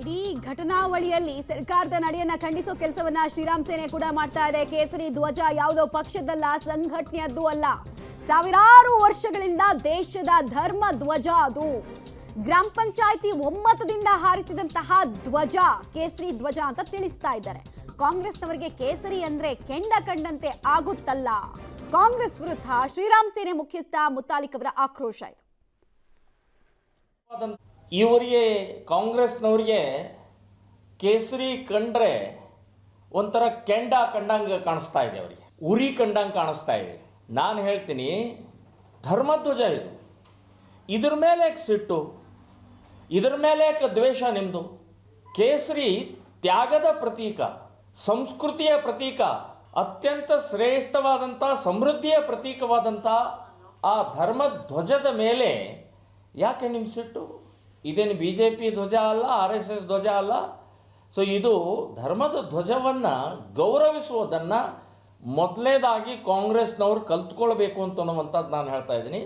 ಇಡೀ ಘಟನಾವಳಿಯಲ್ಲಿ ಸರ್ಕಾರದ ನಡೆಯನ್ನ ಖಂಡಿಸೋ ಕೆಲಸವನ್ನ ಶ್ರೀರಾಮ್ ಸೇನೆ ಕೂಡ ಮಾಡ್ತಾ ಇದೆ. ಕೇಸರಿ ಧ್ವಜ ಯಾವುದೋ ಪಕ್ಷದಲ್ಲ, ಸಂಘಟನೆಯದ್ದು ಅಲ್ಲ, ಸಾವಿರಾರು ವರ್ಷಗಳಿಂದ ದೇಶದ ಧರ್ಮ ಧ್ವಜ ಅದು. ಗ್ರಾಮ ಪಂಚಾಯಿತಿ ಒಮ್ಮತದಿಂದ ಹಾರಿಸಿದಂತಹ ಧ್ವಜ ಕೇಸರಿ ಧ್ವಜ ಅಂತ ತಿಳಿಸ್ತಾ ಇದ್ದಾರೆ. ಕಾಂಗ್ರೆಸ್ನವರಿಗೆ ಕೇಸರಿ ಅಂದ್ರೆ ಕೆಂಡ ಕಂಡಂತೆ ಆಗುತ್ತಲ್ಲ. ಕಾಂಗ್ರೆಸ್ ವಿರುದ್ಧ ಶ್ರೀರಾಮ್ ಸೇನೆ ಮುಖ್ಯಸ್ಥ ಮುತಾಲಿಕ್ ಅವರ ಆಕ್ರೋಶ ಇದು. ಇವರಿಗೆ ಕಾಂಗ್ರೆಸ್ನವರಿಗೆ ಕೇಸರಿ ಕಂಡ್ರೆ ಒಂಥರ ಕೆಂಡ ಕಂಡಂಗೆ ಕಾಣಿಸ್ತಾ ಇದೆ, ಅವರಿಗೆ ಉರಿ ಕಂಡಂಗೆ ಕಾಣಿಸ್ತಾ ಇದೆ. ನಾನು ಹೇಳ್ತೀನಿ, ಧರ್ಮಧ್ವಜ ಇದು, ಇದ್ರ ಮೇಲೆ ಸಿಟ್ಟು, ಇದ್ರ ಮೇಲೆ ದ್ವೇಷ ನಿಮ್ಮದು? ಕೇಸರಿ ತ್ಯಾಗದ ಪ್ರತೀಕ, ಸಂಸ್ಕೃತಿಯ ಪ್ರತೀಕ, ಅತ್ಯಂತ ಶ್ರೇಷ್ಠವಾದಂಥ ಸಮೃದ್ಧಿಯ ಪ್ರತೀಕವಾದಂಥ ಆ ಧರ್ಮಧ್ವಜದ ಮೇಲೆ ಯಾಕೆ ನಿಮ್ಮ ಸಿಟ್ಟು? ಇದೇನು BJP ಧ್ವಜ ಅಲ್ಲ, RSS ಧ್ವಜ ಅಲ್ಲ. ಸೊ ಇದು ಧರ್ಮದ ಧ್ವಜವನ್ನು ಗೌರವಿಸುವುದನ್ನು ಮೊದಲನೇದಾಗಿ ಕಾಂಗ್ರೆಸ್ನವ್ರು ಕಲ್ತ್ಕೊಳ್ಬೇಕು ಅಂತನ್ನುವಂಥದ್ದು ನಾನು ಹೇಳ್ತಾ ಇದ್ದೀನಿ.